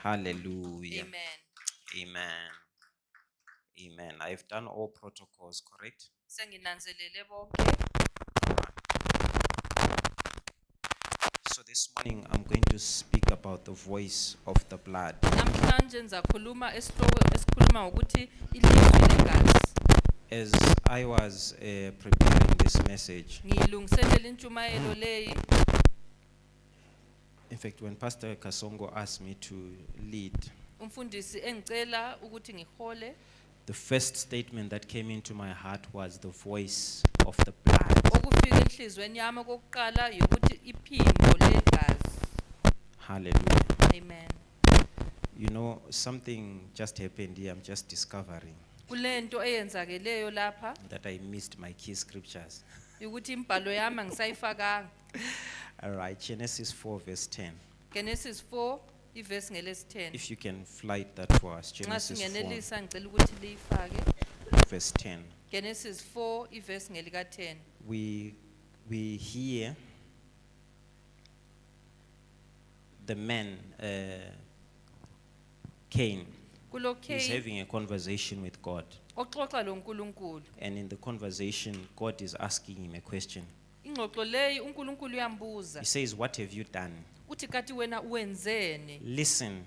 Hallelujah. Amen. Amen. Amen. I've done all protocols, correct? Senginanzelele bonke. So this morning I'm going to speak about the voice of the blood. Namhlanje ngizakhuluma esihloko esikhuluma ngokuthi ilizwi legazi. As I was preparing this message, Ngilungiselela intshumayelo leyi. in fact, when Pastor Kasongo asked me to lead, Umfundisi engicela ukuthi ngihole. the first statement that came into my heart was the voice of the blood. Okufika enhlizweni yami kokuqala ukuthi iphimbo legazi. Hallelujah. Amen. You know, something just happened here. I'm just discovering Kulento eyenzakeleyo lapha that I missed my key scriptures. ukuthi imbhalo yami angisayifakanga. All right, Genesis 4 verse 10. Genesis 4 ivesi ngelesi-10. If you can flight that for us, Nxa Genesis 4 singenelisa ngicela ukuthi liyifake. verse 10. Genesis 4 ivesi ngelika-10. We hear the man Cain Kulo is Cain having a conversation with God, oxoxa lo nkulunkulu. and in the conversation God is asking him a question. Ingxoxo leyi uNkulunkulu uyambuza. He says, "What have you done? Uthi kathi wena uwenzeni? Listen,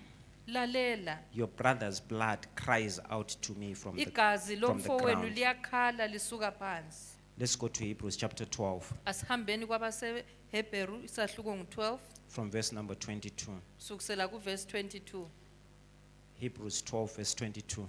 Lalela. your brother's blood cries out to me from the Igazi from the lomfowenu ground." liyakhala lisuka phansi. Let's go to Hebrews chapter 12 Asihambeni kwabaseHebheru isahluko ngu-12 from verse number 22. kusukela kuverse 22. Hebrews 12 verse 22.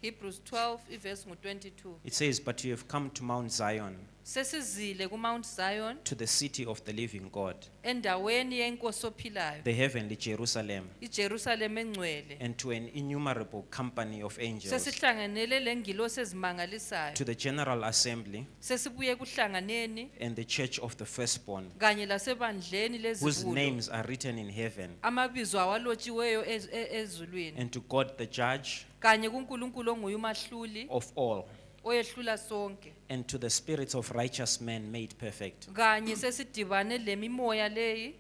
Hebrews 12 ivesi ngu-22. It says, "But you have come to Mount Zion, Sesizile kuMount Zion to the city of the living God, endaweni yenkosi ophilayo, the heavenly Jerusalem, iJerusalem engcwele. and to an innumerable company of angels, Sesihlanganele lengilosi ezimangalisayo. to the general assembly Sesibuye kuhlanganeni and the church of the firstborn, kanye lasebandleni whose lezibulo. names are written in heaven, Amabizo awalotshiweyo ezulwini. and to God the judge Kanye kuNkulunkulu onguye umahluli of all, oyehlula sonke. and to the spirits of righteous men made perfect." Kanye sesidibane lemimoya leyi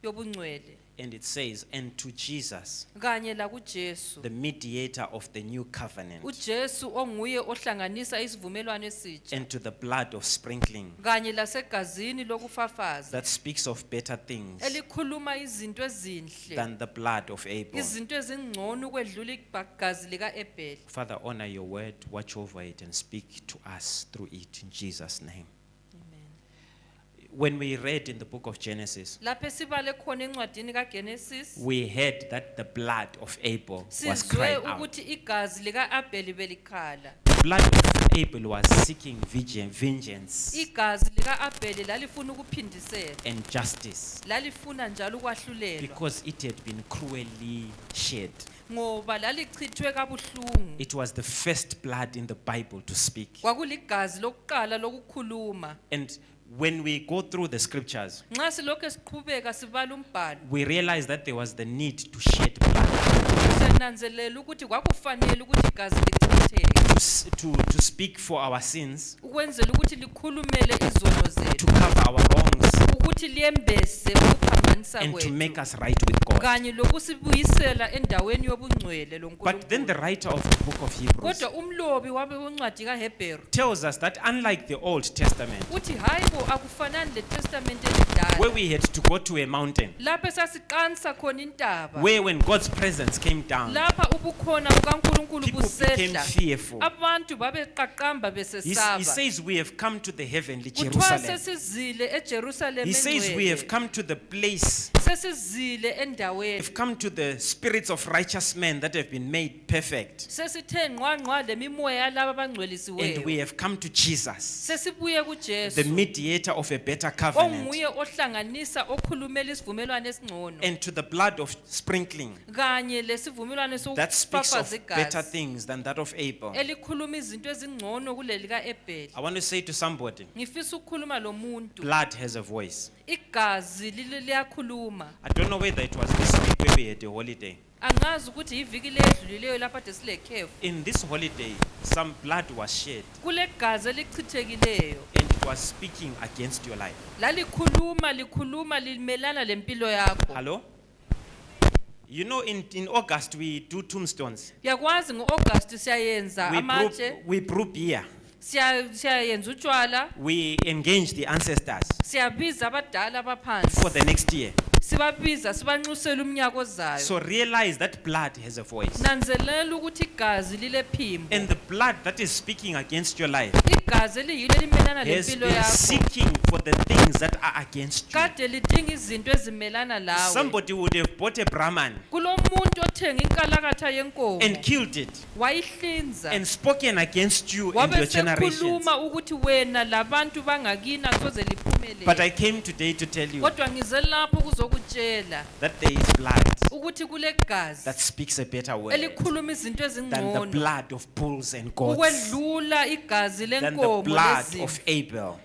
yobungcwele. And it says, "And to Jesus, Kanye la kuJesu. the mediator of the new covenant, uJesu onguye ohlanganisa isivumelwano esitsha. and to the blood of sprinkling Kanye lasegazini lokufafaza. that speaks of better things Elikhuluma izinto ezinhle. than the blood of Abel." Izinto ezingcono ukwedlula igazi likaEbheli. Father, honor your word, watch over it, and speak to us through it in Jesus' name. Amen. When we read in the book of Genesis, Lapho sibale khona encwadini kaGenesis, we heard that the blood of Abel was sizwe crying out. ukuthi igazi likaAbheli belikhala. The blood of Abel was seeking vengeance Igazi likaAbheli lalifuna ukuphindisela. and justice Lalifuna njalo ukwahlulelwa because it had been cruelly shed. ngoba lalichithwe kabuhlungu. It was the first blood in the Bible to speak. Kwakuligazi lokuqala lokukhuluma. And when we go through the scriptures, Nxa silokho siqhubeka sibala umbhalo, we realize that there was the need to shed blood senanzelela ukuthi kwakufanele ukuthi igazi lichitheke to speak for our sins, ukwenzela ukuthi likhulumele izono to zethu, cover our wrongs, ukuthi liyembese ukuphambanisa and to make kwethu us right with God. kanye lokusibuyisela endaweni yobungcwele But then the loNkulunkulu. writer of the book of Hebrews Kodwa umlobi wencwadi kaHebheru tells us that unlike the Old Testament, uthi hayibo akufanani leTestament where elidala we had to go to a mountain, lapho sasiqanisa khona intaba, where when God's presence came down, lapha ubukhona bukaNkulunkulu people became busehla, fearful. abantu babeqaqamba He besesaba. says we have come to the heavenly Kuthiwa Jerusalem. sesizile eJerusalem He says we have engcwele, come to the place, sesizile endaweni, we've come to the spirits of righteous men that have been made perfect. sesithe nqwanqwa lemimoya yalabo And we abangcwelisiweyo, have come to Jesus, sesibuye the kuJesu mediator of a better covenant, onguye ohlanganisa okhulumela isivumelwano esingcono and to the blood of sprinkling kanye lesivumelwano that speaks of sokufafaza better igazi things than that of Abel. elikhuluma izinto ezingcono kuleli kaEbheli. I want to say to somebody, Ngifisa ukukhuluma lo muntu, blood has a voice. igazi liyakhuluma. I don't know whether it was this week where we had a holiday. angazi ukuthi iviki ledlulileyo lapha de silekhefu In this holiday, some blood was shed kule gazi elichithekileyo and it was speaking against your life. likhuluma limelana lempilo yakho. Hello? You know, in August, we do tombstones. Yakwazi ngo-August siyayenza amatshe, We brew beer. siyayenza utshwala, We engage the ancestors siyabiza abadala abaphansi, for the next year. sibabiza sibanxusela umnyaka ozayo. So realize that blood has a voice. Nanzelela ukuthi igazi lilephimbo, And the blood that is speaking against your life igazi eliyilo elimelana has lempilo been yakho seeking for the things that are against you. kade lidinga izinto ezimelana lawe. Somebody would have bought a Brahman Kulomuntu othenga inkalakatha yenkomo and killed it wayihlinza and spoken against you and wabe your generations. sekhuluma ukuthi wena labantu bangakina soze But I liphumelele. came today to tell you Kodwa ngize lapho ukuzokutshela that there is blood ukuthi kule gazi that speaks a better word elikhuluma izinto than the ezingcono blood of bulls and goats, ukwedlula igazi than the lenkomo blood lezimvu. of Abel.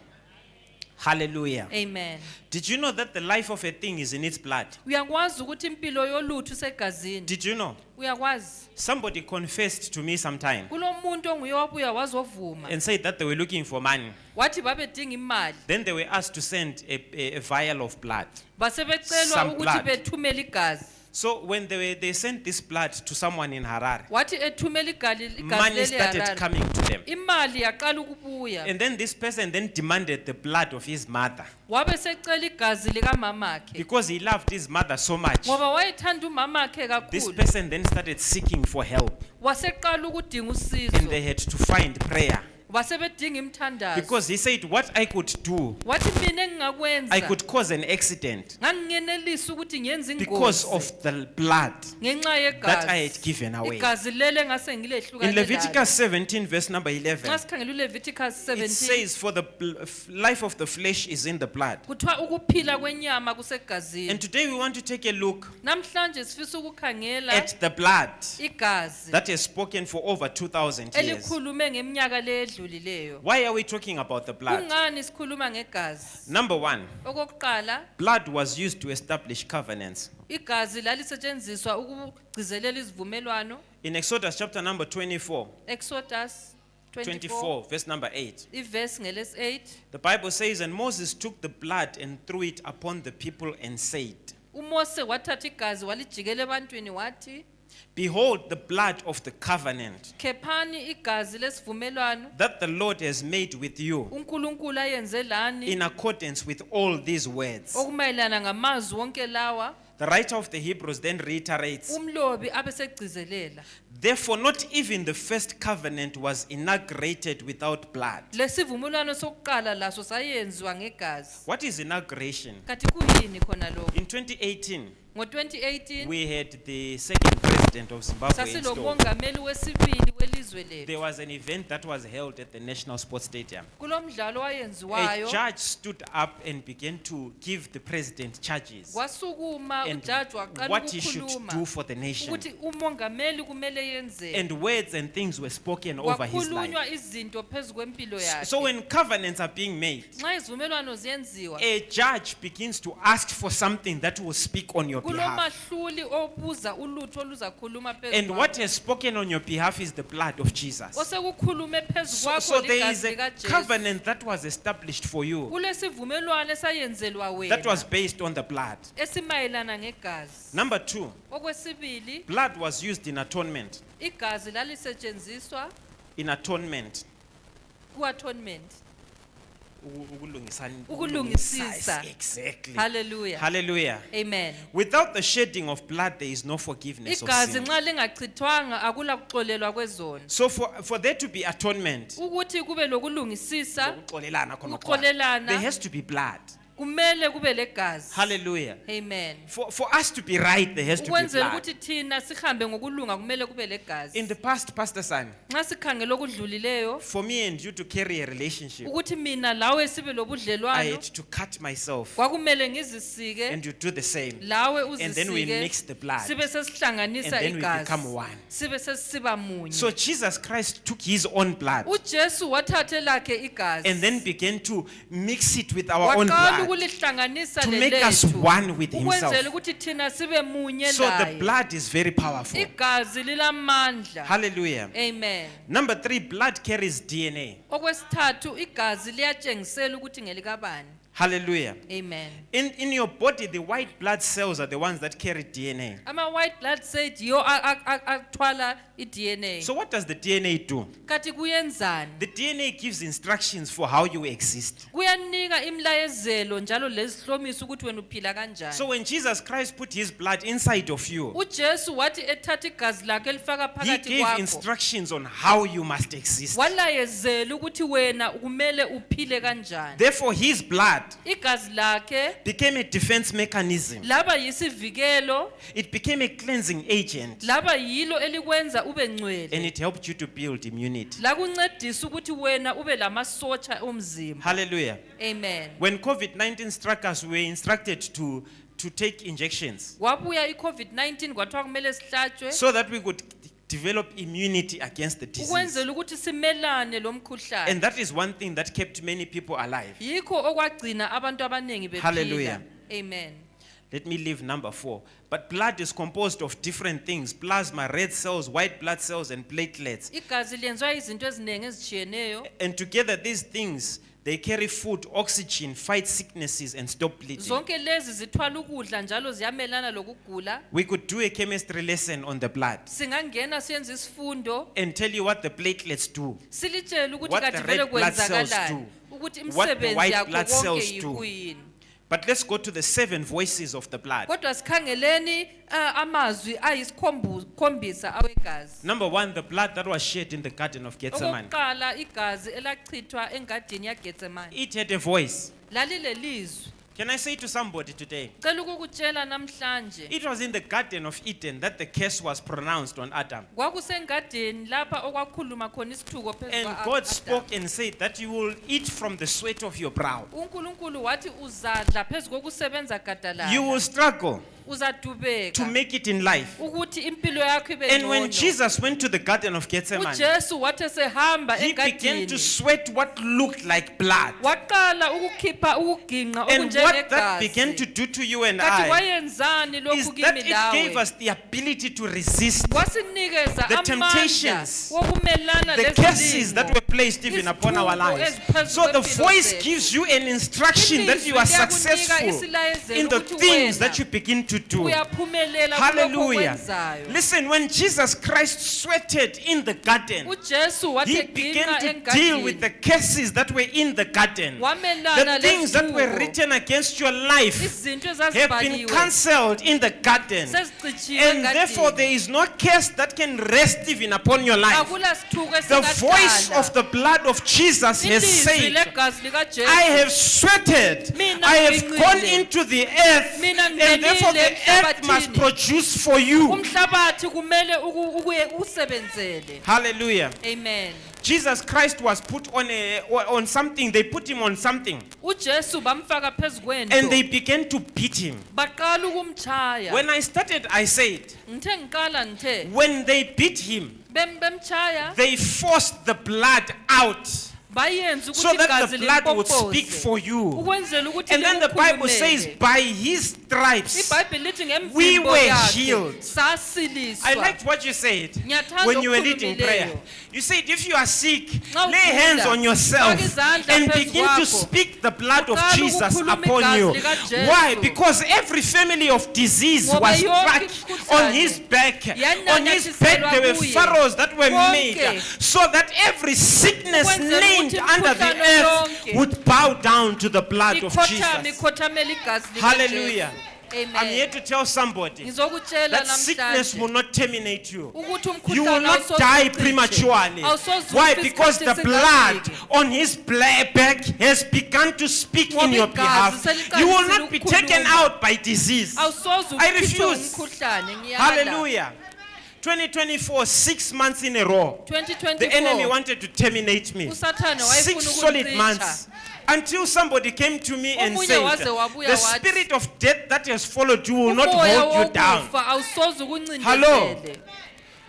Hallelujah. Amen. Did you know that the life of a thing is in its blood? Uyakwazi ukuthi impilo yolutho segazini. Did you know? Uyakwazi. Somebody confessed to me sometime Kulomuntu onguye wabuya wazovuma. and said that they were looking for money. Wathi babedinga imali. Then they were asked to send a vial of blood. Basebecelwa Some ukuthi blood. bethumele igazi. So when they sent this blood to someone in Harare, Wathi ethumela igazi money leli started Harare. coming to them. Imali yaqala ukubuya. And then this person then demanded the blood of his mother Wabe secela igazi likamamakhe. because he loved his mother so much. Ngoba wayethanda umamakhe This kakhulu. person then started seeking for help Waseqala ukudinga and they usizo. had to find prayer Wasebedinga imthandazo. because he said, what I could do, Wathi mina engingakwenza I could cause an accident ngangingenelisa ukuthi ngiyenze because ingozi of the blood ngenxa that I had yegazi. given away. Igazi lele ngase In ngilehlukanela. Leviticus 17 verse number 11, Nxa sikhangela uLeviticus it 17 says, for the life of the flesh is in the blood. kuthiwa ukuphila kwenyama kusegazini. And today we want to take a look Namhlanje sifisa ukukhangela at the blood igazi that has spoken for over 2,000 years. elikhulume ngeminyaka ledlulileyo. Why are we talking about the blood? Kungani sikhuluma ngegazi? Number one, Okokuqala, blood was used to establish covenants. igazi lalisetshenziswa ukugcizelela izivumelwano. In Exodus chapter number 24, Exodus 24 24 verse number 8, iverse ngelesi-8. the Bible says, and Moses took the blood and threw it upon the people and said, uMose wathatha igazi walijikela ebantwini wathi, behold the blood of the covenant khephani igazi lesivumelwano that the Lord has made with you uNkulunkulu ayenze lani in accordance with all these words. okumayelana ngamazwi wonke lawa. The writer of the Hebrews then reiterates, Umlobi abesegcizelela, therefore not even the first covenant was inaugurated without blood. lesivumelwano sokuqala laso sayenziwa ngegazi. What is inauguration? Kathi kuyini khona lokho? In 2018, Ngo-2018 we had the second president of Zimbabwe installed. sasilomongameli wesibili welizwe There lethu. was an event that was held at the National Sports Stadium. Kulomdlalo A owayenziwayo judge stood up and began to give the president charges wasukuma and ujaji waqala what he should do ukukhuluma for the nation. ukuthi umongameli kumele yenzeni. And words and things were spoken over his life. Kwakhulunywa izinto phezu kwempilo So yakhe. when covenants are being made, Nxa izivumelwano ziyenziwa, a judge begins to ask for something that will speak on your behalf. kulomahluli obuza ulutho oluzakhuluma phezu And kwakho. what has spoken on your behalf is the blood of Jesus. Osekukhulume phezu So kwakho there is ligazi a likaJesu. covenant that was established for you Kulesivumelwano esayenzelwa that was wena based on the blood. esimayelana ngegazi. Number two, Okwesibili, blood was used in atonement. igazi lalisetshenziswa In atonement. ku-atonement. Ukulungisana- Ukulungisisa. Exactly. Hallelujah. Hallelujah. Amen. Without the shedding of blood, there is no forgiveness of Igazi sin. nxa lingachithwanga akula kuxolelwa kwezono. So for there to be atonement, Ukuthi kube lokulungisisa, ukuxolelana khona khona, ukuxolelana, there has to be blood. kumele kube legazi. Hallelujah. Amen. For us to be right, there has to be Ukwenzela blood. ukuthi thina sihambe ngokulunga kumele kube legazi. In the past, Pastor Son, Nxa sikhangela okudlulileyo for me and you to carry a relationship, ukuthi mina lawe sibe I lobudlelwano, had to cut myself kwakumele ngizisike and you do the same. lawe And then we uzisike mix the blood. sibe sesihlanganisa And then we igazi become one. sibe sesiba munye. So Jesus Christ took his own blood uJesu wathatha lakhe igazi and then began to mix it with our own waqala blood ukulihlanganisa to make us lelethu one with himself. ukwenzela ukuthi thina sibe munye So the laye blood is very powerful. igazi lilamandla Hallelujah. amen Number 3, blood carries DNA. okwesithathu igazi liyatshengisela ukuthi ngelikabani Hallelujah. amen In your body, the white blood cells are the ones that carry DNA. ama white blood cells yiyo athwala i-DNA So what does the DNA do? kathi kuyenzani The DNA gives instructions for how you exist. kuyanika imlayezelo njalo lezihlomiso ukuthi wena uphila kanjani So when Jesus Christ put his blood inside of you, uJesu wathi ethatha igazi lakhe elifaka he phakathi gave kwakho instructions on how you must exist. walayezela ukuthi wena kumele uphile kanjani Therefore, his blood igazi lakhe became a defense mechanism. laba yisivikelo It became a cleansing agent. laba yilo elikwenza ube And ngcwele it helped you to build immunity. la kuncedisa ukuthi wena ube lamasotsha omzimba Hallelujah. amen When COVID-19 struck us, we were instructed to take injections wabuya i-COVID-19 kwathiwa kumele sihlatshwe so that we could develop immunity against the disease. ukwenzela ukuthi simelane lo mkhuhlane And that is one thing that kept many people alive. yikho okwagcina abantu abaningi Hallelujah. bephila amen Let me leave number 4. But blood is composed of different things: plasma, red cells, white blood cells, and platelets. igazi lenziwa izinto eziningi ezitshiyeneyo And together, these things, they carry food, oxygen, fight sicknesses, and stop bleeding. zonke lezi zithwala ukudla njalo ziyamelana lokugula We could do a chemistry lesson on the blood singangena siyenza isifundo and tell you what the platelets do, silitshele ukuthi What the kathi vele red blood cells kwenzakalani do, ukuthi what the imisebenzi white yakho blood konke cells do. yikuyini But let's go to the 7 voices of the blood. kodwa sikhangeleni amazwi ayisikhombisa awegazi Number 1, the blood that was shed in the Garden of Gethsemane. okokuqala igazi elachithwa engadini yagetsemane It had a voice. lalilelizwi Can I say to somebody today? cela ukukutshela namhlanje It was in the Garden of Eden that the curse was pronounced on Adam. kwakusengadini lapha okwakhuluma khona isithuko phezu And kwa- God Adam. spoke and said that you will eat from the sweat of your brow. uNkulunkulu wathi uzadla phezu kokusebenza You gadalala will struggle to uzadubeka make it in life. ukuthi impilo yakho ibe And when ngcono Jesus went to the Garden of Gethsemane, uJesu wathi sehamba he began to engadini sweat what looked like blood. waqala ukukhipha ukuginqa And what that began to okunjengegazi do to you and kathi I wayenzani is lokhu that kimi it gave lawe us the ability to resist wasinikeza the amandla temptations, wokumelana the curses that were placed even upon our lives. So the voice gives you an instruction that you are successful in the things that you begin to do. uyaphumelela kulokho Hallelujah. okwenzayo Listen, when Jesus Christ sweated in the garden, uJesu wathi he began eginqa to deal with engadini the curses that were in the garden. wamelana The things that were lezithuko written against your life izinto have been ezazibhaliwe cancelled in the garden. sezicitshiwe And therefore, there engadini is no curse that can rest even upon your life. akula sithuko The voice of esingadala the blood of Jesus has ilizwi said, legazi likaJesu I have sweated, Mina I have ngiqinile. gone into the earth, Mina and therefore the ngingenile earth must emhlabathini. produce for you. umhlabathi kumele usebenzele Hallelujah. amen Jesus Christ was put on something. They put him on something, uJesu bamfaka phezu and they kwento began to beat him. baqala ukumchaya When I started, I said, ngithe ngiqala ngithe when they beat him, bemchaya they forced the blood out bayenza so ukuthi that igazi the blood would speak limpompoze for you. ukwenzela ukuthi And then the Bible says, likukhulumele. by his stripes. iBhayibheli lithi We ngemvimbo were yakhe healed. sasiliswa I liked what you said Ngiyathanda when you were leading okukhulumileyo. prayer. You said, if you are sick, Nxa lay hands ugula, on yourself faka izandla and phezu begin to kwakho. speak the blood of Uqala Jesus ukukhuluma upon igazi you. likaJesu. Why? Because every family of disease Ngoba was yonke struck imikhuhlane on his back. yananyathiselwa On his back there were kuye. furrows that were Konke. made so that every sickness Ukwenzela named ukuthi under the imikhuhlane earth yonke would bow down to the blood of ikhothame Jesus. ikhothamela igazi likaJesu. Hallelujah. I'm here amen to tell somebody ngizokutshela that sickness will namhlanje not terminate you. ukuthi You will umkhuhlane not die prematurely. Why? Because the blood on his back has begun to speak in your behalf. You will not be taken out by disease. awusoze I ukhithwe refuse. umkhuhlane ngiyala Hallelujah. 2024, 6 months in a row, the enemy 2024 wanted to terminate me. usathane 6 wayefuna solid ukungicisha months. Until somebody came to me and Omunye said, waze wabuya the wathi, spirit of death that has followed you will not umoya hold you down. wokufa awusoze Hello. ukuncindezele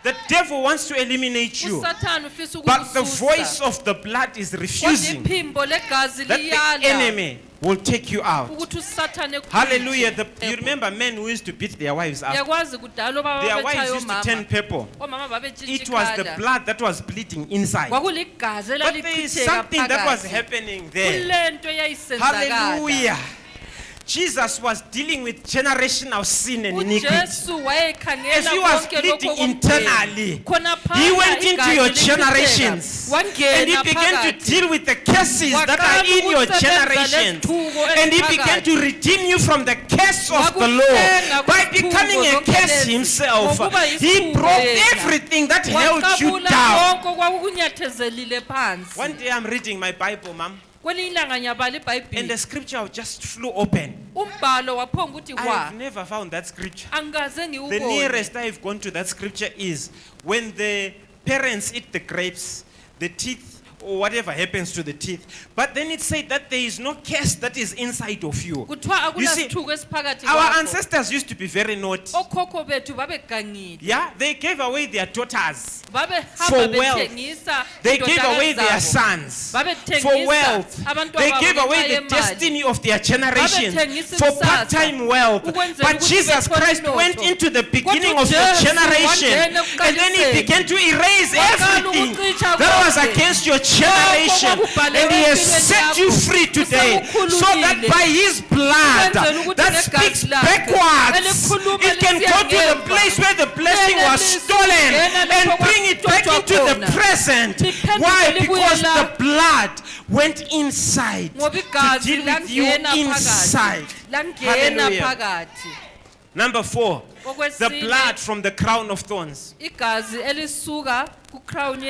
The devil wants to eliminate you. usathane ufisa But the voice ukukususa of the blood is kodwa refusing iphimbo legazi that the liyala enemy will take you out. ukuthi uSathane ekukhulise. Hallelujah. You remember men who used to beat their wives up? Uyakwazi kudala obaba Their wives babetshaya used to turn omama. purple. Omama babetshintsha It was the ikhanda. blood that was bleeding inside. Kwakuligazi But there is elalichitheka something that was phakathi. happening there. Kulento eyayisenzakala. Hallelujah. Jesus was dealing with generational sin and iniquity. uJesu wayekhangela As he was konke bleeding lokho internally, khona he phakathi went into igazi your lichitheka. generations and he Wangena began to phakathi. deal with the curses that are in your Waqala generations. ukusebenza And he lezithuko began eziphakathi. to redeem you from the curse of the law. Wakuhlenga By kwizithuko becoming a zonke curse lezi. himself, Ngokuba he yisithuko broke yena. everything that held you Waqabula down. konke okwakunyathezelile phansi. One day I'm reading my Bible, ma'am, Kwelinye ilanga ngiyabala and iBhayibheli. the scripture just flew open. Umbhalo waphonga ukuthi I wa. have never found that scripture. Angikaze The ngiwubone. nearest I've gone to that scripture is when the parents eat the grapes, the teeth or whatever happens to the teeth. But then it said that there is no curse that is inside of you. Kuthiwa You see, akunasithuko esiphakathi our kwakho. ancestors used to be very naughty. Okhokho bethu babegangile. Yeah, they gave away their daughters. Babehamba For wealth. bethengisa They gave indodakazi away their zabo. sons Babethengisa for wealth. abantwana They babo gave ngenxa away the yemali. destiny of their generation Babethengisa for ikusasa. part-time wealth. Ukwenzela But ukuthi Jesus bethole Christ inotho. went into the beginning Kodwa of the uJesu generation wangena and then he ekuqaliseni. began to erase Waqala everything ukucisha that was konke. against your generation. okwakubhaliwe And he has empilweni set you yakho. free today so that Usekukhululile. by his blood Ukwenzela ukuthi that negazi speaks lakhe backwards, elikhuluma it can lisiya go to the ngemva. place where the blessing was Lenelisi stolen ukungena and lapho bring it back kwathothwa into the khona. present. Liphenduke Why? libuye Because the lapho. blood went inside Ngoba to igazi deal with you langena inside. phakathi. Langena Hallelujah. phakathi. Number 4, the Okwesine, blood from the crown of thorns. igazi elisuka ku-crown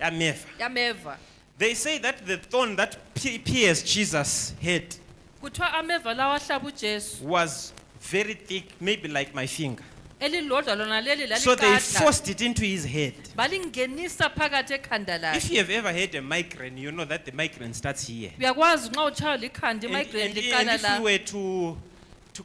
Ameva. yameva. They say that the thorn that pierced Jesus' head Kuthiwa ameva lawa ahlaba uJesu. was very thick, maybe like my finger. Elilodwa lona leli So they lalikadla. forced it into his head. Balingenisa phakathi ekhanda If lakhe. you have ever had a migraine, you know that the migraine starts here. Uyakwazi nxa utshaywa likhanda And, imigraine and liqala if you la. were to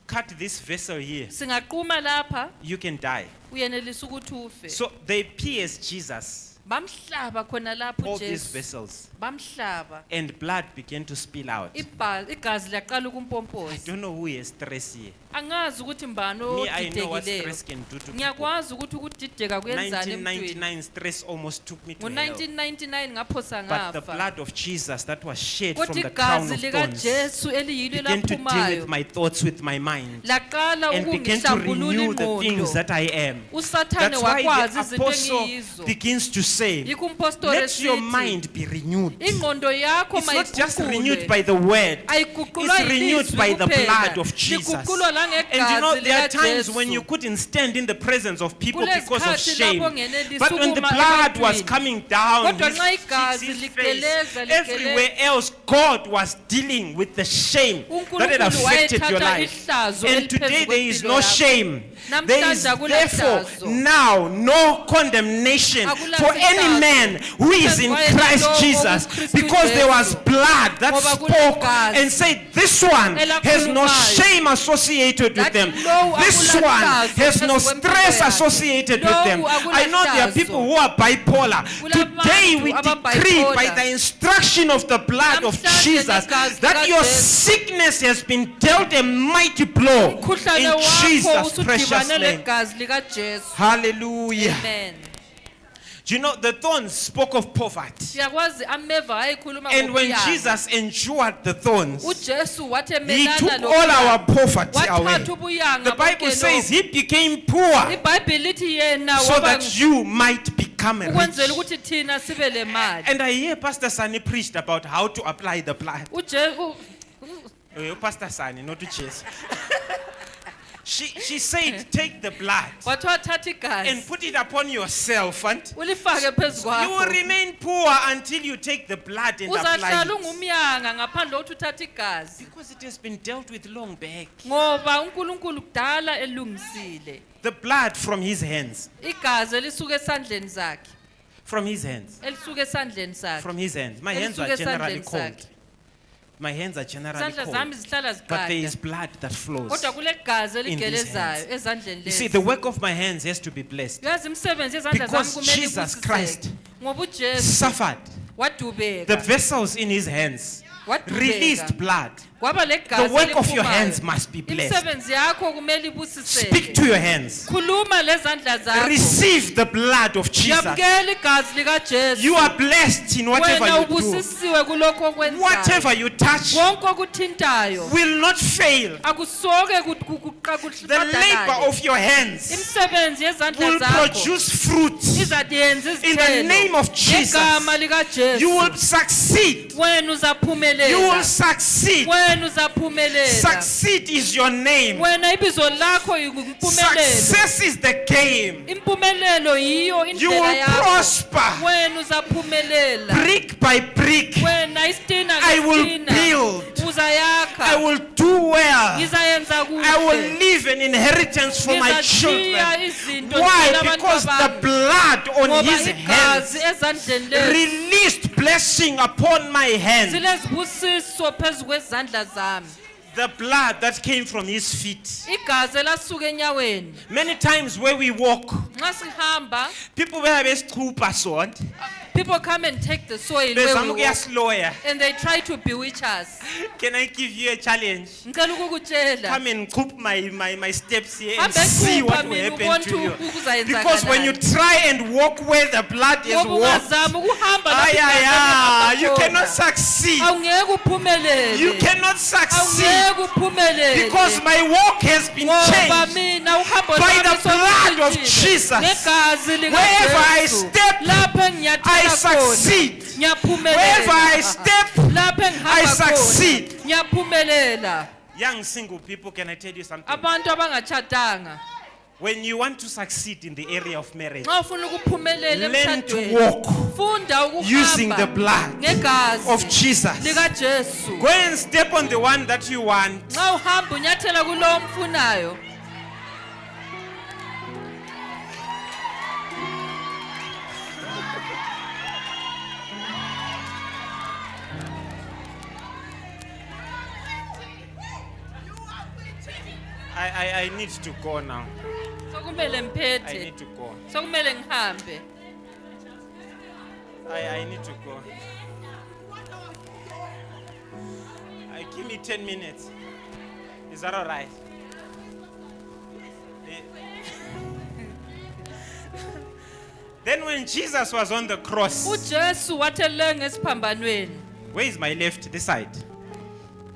cut this vessel here, Singaquma lapha you can die. uyenelisa ukuthi ufe. So they pierced Jesus, Bamhlaba khona lapho all these uJesu. vessels, Bamhlaba. and blood began to spill out. Igazi liyaqala I ukumpompoza. don't know who has stress here. Angazi ukuthi mbani Me, I know what odidekileyo. stress can do to people. Ngiyakwazi ukuthi ukudideka kuyenzani emntwini. 1999 stress almost took me to hell. Ngo-1999 ngaphosa But the ngafa. blood of Jesus that was shed from Kodwa the crown igazi of thorns likaJesu eliyilo began to deal with laphumayo my thoughts, with my mind, laqala and began to ukungihlambulula renew the things ingqondo. that I am. usathane That's why wakwazi the izinto apostle engiyizo. begins to say, Yikho umpostoli let your esithi, mind be renewed. ingqondo yakho It's not just renewed mayiguqulwe. by the word, Ayiguqulwa it's renewed yilizwi by the kuphela. blood of Jesus. Liguqulwa And you know, langegazi there are times likaJesu. when you couldn't stand in the presence of people Kulezi because of khathi shame. lapho ngenelisi But when the ukuma blood was ebantwini. coming down, Kodwa his nxa cheeks, igazi his ligeleza, face, ligeleza. everywhere else, God was dealing with the shame that had uNkulunkulu affected your wayethatha life. ihlazo And today eliphezu there is kwempilo no yakho. shame. There is Namhlanje therefore akulahlazo. now no condemnation Akula for any sihlazo. man who is in Kwayena Christ lowo Jesus, uKristu because there was Jesu. blood that Ngoba spoke kunegazi and said, this one has no elakhulumayo. shame associated with That them. lowo This akulahlazo one has no phezu kwempilo stress yakhe. associated with them. Lowo I know there are akulahlazo. people who are bipolar. Kulabantu Today we decree by ababipolar. the instruction of the blood of Namhlanje Jesus negazi that your likaJesu. sickness has been dealt a mighty blow Umkhuhlane in wakho Jesus' precious usudibane name. legazi likaJesu. Hallelujah. Amen. Do you know the thorns spoke of poverty? Siyakwazi ameva ayikhuluma And when ngokuyanga. Jesus endured the thorns, uJesu wathi he emelana took all our poverty away. wathatha ubuyanga The Bible bonke says lokhu. he became poor iBhayibheli lithi yena so waba that you might become ukwenzela rich. ukuthi thina sibe le mali. And I hear Pastor Sani preached about how to apply the blood. Pastor Sani, not to chase. She said, take the blood wathi wathatha and igazi put it upon yourself, and ulifake phezu you will kwakho. remain poor until you take the blood and apply Uzahlala it. ungumyanga ngaphandle kokuthi uthathe igazi. Because it has been dealt with long back. Ngoba uNkulunkulu kudala elungisile. The blood from his hands. Igazi elisuka esandleni zakhe. From his hands. Elisuka esandleni sakhe. From his hands. My hands are Elisuka generally esandleni cold. sakhe. My hands are generally Izandla zami cold. zihlala But there ziqanda. is blood that flows. Kodwa kule gazi in these eligelezayo hands. ezandleni You see, lezi. the work of my hands has to be blessed. Yazi imisebenzi yezandla zami Because kumele Jesus ibusiseke. Christ Ngoba uJesu Suffered. The wadubeka. vessels in his hands released blood. Kwaba The legazi work of your eliphumayo. hands must be blessed. Imisebenzi yakho kumele ibusiseke. Speak to your hands. Khuluma lezandla zakho. Receive the blood of Jesus. Yamkela igazi likaJesu. You are blessed in whatever Wena you do. ubusisiwe kulokho okwenzayo. Whatever you touch Konke okuthintayo. will not fail. Akusoke The labor of your hands imisebenzi yezandla will zakho produce fruit. izayenza In the name izithelo. of Jesus, Ngegama likaJesu. you will succeed. Wena You will uzaphumelela. succeed. Wena uzaphumelela. Succeed is your name. Wena ibizo lakho impumelelo. Success is the game. Impumelelo yiyo You indlela will yakho. prosper. Wena uzaphumelela. Brick by brick, Wena isitina I will ngesitina. build. Uzayakha. I will do well. Ngizayenza kuhle. I will leave an inheritance for my children. Ngizashiya izinto Why? zivela abantu Because the bami. blood on Ngoba his hands igazi ezandleni lezi released blessing upon my hands. zilezibusiso phezu kwezandla zami. The blood that came from his feet. Igazi elasuka enyaweni. Many times where we walk, Nxa sihamba, people will have a sword. people come and take the soil where Bezama we walk, ukuyasloya. and they try to bewitch us. Can I give you a challenge? Ngicela ukukutshela. Come and coop my steps here and Hambe see khupha what will mina happen ubone to you. ukuthi Because when you kuzayenzakalani. try and walk where the blood is Ngoba walked, ungazama ukuhamba lapho igazi you lihamba cannot khona. succeed. Awungeke uphumelele. You cannot succeed Awungeke uphumelele. because my walk has been Ngoba changed. mina uhambo by lwami the blood of solutshintshile. Jesus. Ngegazi Wherever I likaJesu. step, Lapho I engiyathela khona. succeed. Ngiyaphumelela. Wherever I step, Lapho I engihamba succeed. khona. Ngiyaphumelela. Young single people, can I tell you something? Abantu abangatshadanga. When you want to succeed in the area of marriage, Nxa ufuna ukuphumelela learn to emshadweni. walk Funda using the ukuhamba blood ngegazi of Jesus. likaJesu. Go and step on the one that you want. Nxa uhamba unyathela kulowo omfunayo. I need to go now. Sokumele I ngiphethe. need to go. Sokumele ngihambe. I need to go. Give me 10 minutes. Is that all right? Then when Jesus was on the cross, uJesu wathele ngesiphambanweni. where is my left? This side.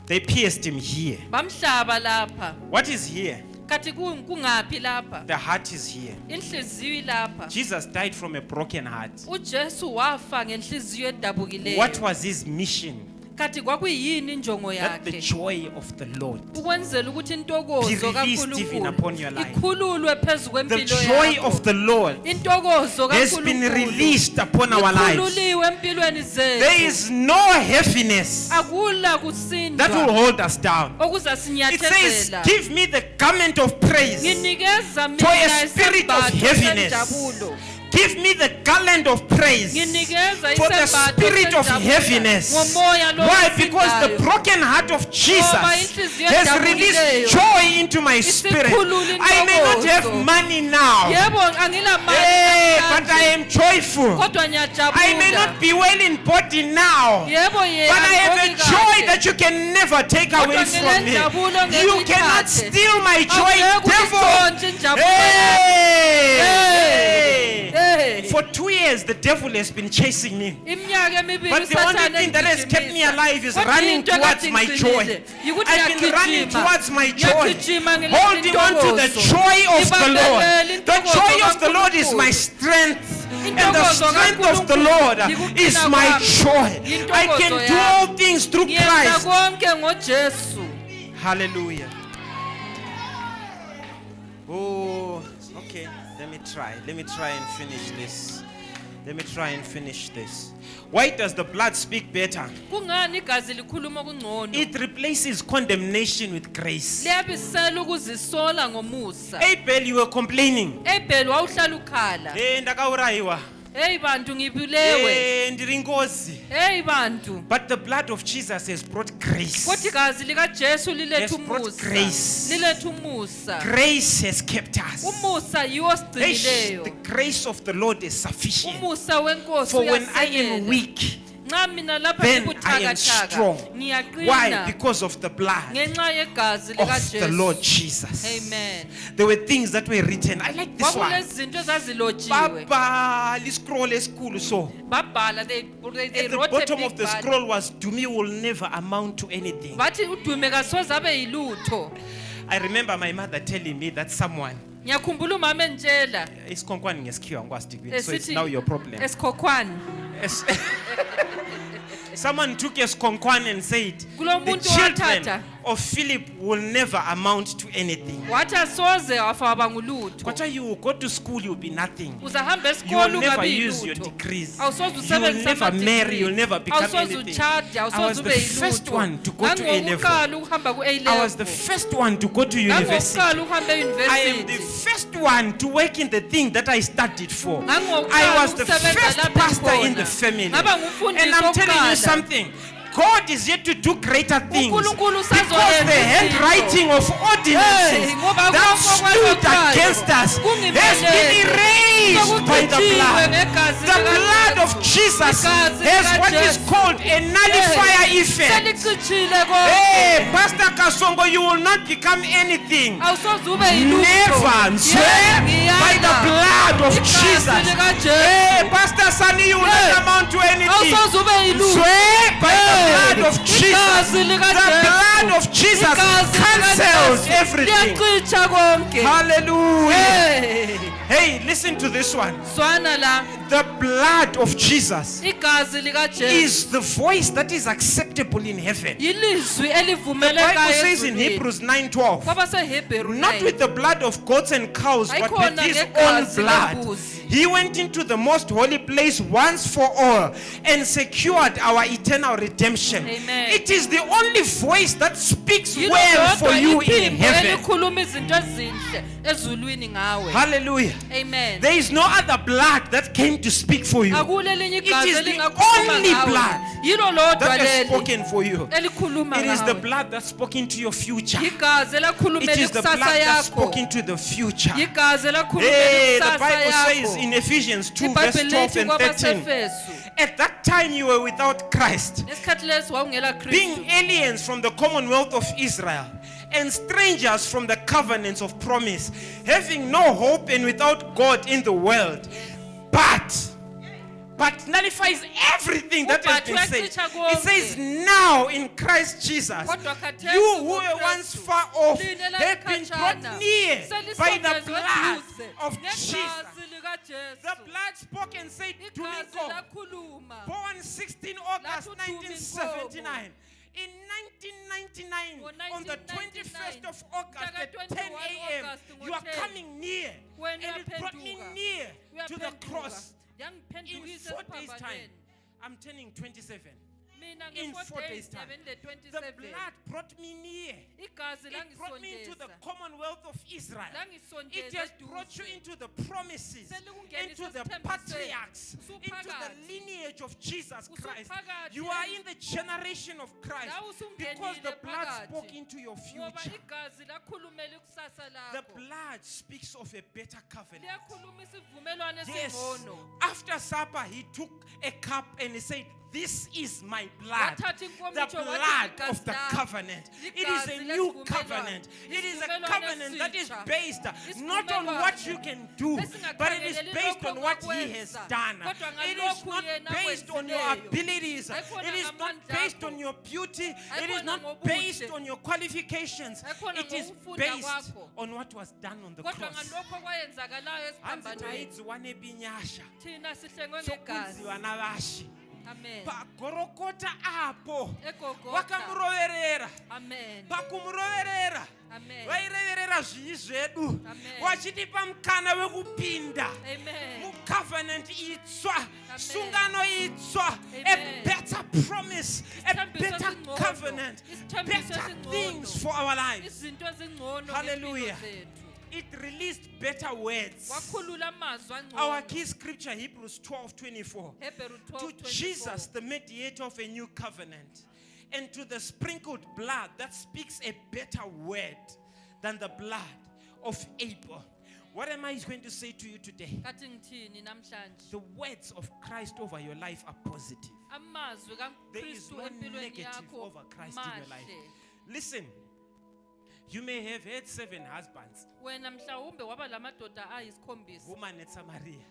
They pierced him here. Bamhlaba lapha. What is here? Kathi kungaphi lapha? The heart is here. Inhliziyo ilapha. Jesus died from a broken heart. uJesu wafa ngenhliziyo edabukileyo. What was his mission? Kathi kwakuyini injongo That the yakhe? joy of the Lord, Ukwenzela ukuthi intokozo be released even upon your kaNkulunkulu life. ikhululwe phezu the kwempilo joy yakho. of the Lord Intokozo has been kaNkulunkulu released upon our lives. ikhululiwe empilweni zethu. There is no heaviness Akula that will kusindwa hold us down. It says, okuzasinyathezela. give me the garment of praise. Nginikeza For a mina spirit of isembatho heaviness. senjabulo. Give me the garland of praise Nginikeza for the isembatho spirit of senjabulo. heaviness. Ngomoya lo Why? Because the osindayo. broken heart of Jesus Ngoba inhliziyo has edabukileyo released joy into my spirit. isikhulula I may not have intokozo. money now, Yebo angilamali hey, but namhlanje, I am joyful. kodwa I may ngiyajabula. not be well in body now, Yebo but I have a joy that you can never take away Kodwa from me. ngilenjabulo ngeke You cannot uyithathe. steal my joy, Awungeke devil. uyitshontshe injabulo Hey! Hey! Hey! For 2 years, the devil has been chasing me. Iminyaka emibili But the only usathane thing that has kept me engigijimisa. alive is Kodwa running into towards ekade my ingigcinile, joy. yikuthi I've been running ngiyagijima. towards my joy, Ngiyagijima ngiletha holding on to the intokozo. joy of the Lord. Ngibambelele The intokozo joy of the Lord is my kaNkulunkulu. strength, and the Intokozo strength of the kaNkulunkulu Lord yikuqina is my kwami. joy. I can Intokozo do yami. all things through Ngiyenza Christ. konke ngoJesu. Hallelujah. Oh, okay. Let me try and finish this. Let me try and finish this. Why does the blood speak better? Kungani igazi likhuluma kungcono? It replaces condemnation with grace. Liyabisela ukuzisola ngomusa. Abel, you were complaining. Abel wawuhlala ukhala. Ndakaurayiwa. Hey bantu ngibulewe. Ndiringozi. Hey bantu. But the blood of Jesus has brought grace. Kodwa igazi likaJesu liletha Has brought umusa. grace. Liletha umusa. Grace has kept us. Umusa yiwo The osigcinileyo. grace of the Lord is sufficient. Umusa wenkosi For when I am uyasekela. weak, then I am strong. Why? Because of the blood of the Lord Jesus. Amen. There were things that were written. I like this one. Baba, this scroll is cool. So at the bottom of the scroll was, Dumi will never amount to anything. I remember my mother telling me that someone, so it's now your problem. Someone took a skonkwan and said, the children of Philip will never amount to anything. Kwacha, you will go to school, you will be nothing. You will never use your degrees. You will never marry, you will never become anything. I was the first one to go to A level. I was the first one to go to university. I am the first one to work in the thing that I studied for. I was the first pastor in the family. And I'm telling you something. God is yet to do greater things, because the handwriting of ordinances that stood against us has been erased by the blood. The blood of Jesus has what is called a nullifier effect. Hey, Pastor Kasongo, you will not become anything. Never. Swear by the blood of Jesus. Hey, Pastor Sani, you will not amount to anything. Swear by the blood of Jesus. The blood of Jesus cancels everything. Hallelujah. Hey, listen to this one. The blood of Jesus is the voice that is acceptable in heaven. The Bible says in Hebrews 9:12, not with the blood of goats and cows, but with his own blood. He went into the most holy place once for all and secured our eternal redemption. Amen. It is the only voice that speaks well for you in heaven. Hallelujah. Amen. There is no other blood that came to speak for you. It is the only blood that has spoken for you. It is the blood that spoke into your future. It is the blood that spoke into the future. Hey, the Bible says in Ephesians 2 verse 12 and 13, at that time you were without Christ, being aliens from the commonwealth of Israel and strangers from the covenants of promise, having no hope and without God in the world. But nullifies everything that has been said. It says, now in Christ Jesus, you who were once far off have been brought near by the blood of Jesus. The blood spoke and said, Tuliko, born 16 August 1979. In 1999, on the 21st of August at 10 a.m., you are coming near, and it brought me near to the cross. In 4 days' time, I'm turning 27. In 4 days' time, the blood brought me near. It brought me into the commonwealth of Israel. It has brought you into the promises, into the patriarchs, into the lineage of Jesus Christ. You are in the generation of Christ because the blood spoke into your future. The blood speaks of a better covenant. Yes. After supper, he took a cup and he said, this is my blood, the blood of the covenant. It is a new covenant. It is a covenant that is based not on what you can do, but it is based on what he has done. It is not based on your abilities. It is not based on your beauty. It is not based on your qualifications. It is based on what was done on the cross. Amen. Gorokota apo Wakamroverera. Amen. Bakumroverera. Amen. Vaireverera zvinhu wachitipa mukana wekupinda mucovenant itsva, sungano itsva, a better promise, a better covenant, better things for our lives. Hallelujah. It released better words. Our key scripture, Hebrews 12:24. To Jesus, the mediator of a new covenant, and to the sprinkled blood that speaks a better word than the blood of Abel, What am I going to say to you today? Kathi ngithini namhlanje? The words of Christ over your life are positive. Amazwi There is kaKristu no empilweni negative yakho over Christ in your life. mahle. Listen, you may have had 7 husbands. Wena mhlawumbe waba lamadoda ayisikhombisa Woman at Samaria.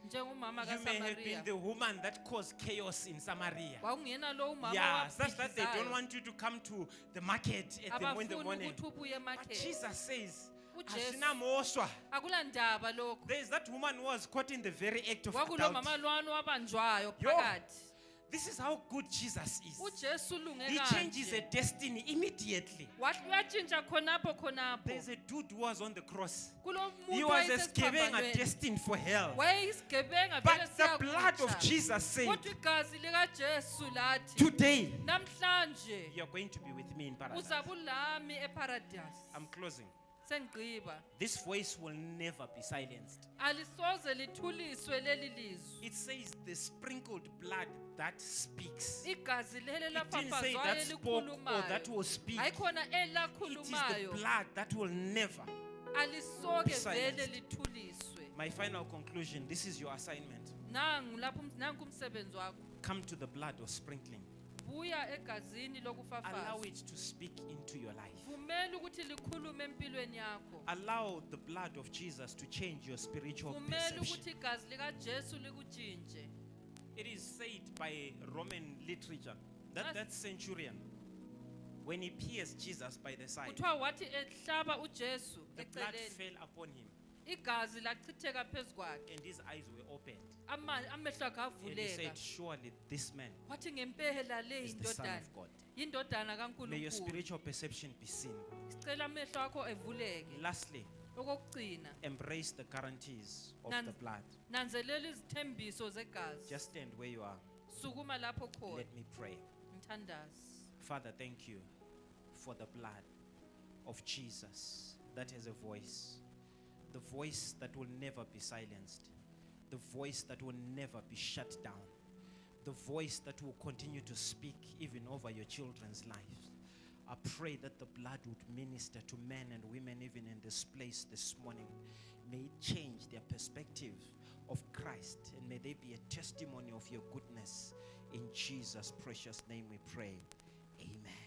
njengomama You may have been kaSamaria. the woman that caused chaos in Samaria. Wawungena lo umama Yeah, such that they don't wabhikizayo. want you to come to the market at the in the Abafuni morning. ukuthi ubuye But emarket. Jesus says, uJesu "Asinamoswa." akulandaba lokho. There is that woman who was caught in the very act of Kwakulo mama adultery. lwano wabanjwayo Yo. phakathi. This is how good Jesus is. uJesu ulunge He changes a kanje. destiny immediately. Watshintsha khonapho. There's a dude who was on the cross. Kulo He muntu was escaping a wayesesiphambanweni. destined for hell. Wayeyisigebenga vele But the blood of siyakutsha. Jesus said, Kodwa igazi likaJesu lathi today namhlanje you're going to be with me in paradise. uzabulami eparadise. I'm closing. Sengqiba. This voice will never be silenced. Alisoze lithuliswe leli lizwi. It says the sprinkled blood that speaks. Igazi leli It didn't say lafafazwayo that spoke or that elikhulumayo. will speak. Hayikhona It is the elakhulumayo. blood that will never. Alisoke Be vele silenced. lithuliswe. My final conclusion, this is your assignment. Nangu umsebenzi wakho. Come to the blood of sprinkling. Buya egazini Allow lokufafaza. it to speak into your life. Vumela ukuthi likhulume empilweni yakho. Allow the blood of Jesus to change your spiritual Vumela perception. ukuthi igazi likaJesu likutshintshe. It is said by Roman literature that Yes. that centurion, when he pierced Jesus by the side, Kuthiwa wathi ehlaba uJesu the blood eceleni. fell upon him Igazi lachitheka phezu kwakhe. and his eyes were opened. Amehlo akhe And he said, avuleka. surely this man Wathi ngempela le is the Son indodana. of God. Indodana May your kaNkulunkulu. spiritual perception be seen. Sicela amehlo akho evuleke. Lastly, Okokugcina, embrace the guarantees of Nan- the blood. nanzelela izithembiso zegazi. Just stand where you are. Sukuma lapho khona. Let me pray. Mthandazi. Father, thank you for the blood of Jesus that has a voice. The voice that will never be silenced. The voice that will never be shut down. The voice that will continue to speak even over your children's lives. I pray that the blood would minister to men and women even in this place this morning. May it change their perspective of Christ, and may they be a testimony of your goodness. In Jesus' precious name we pray. Amen.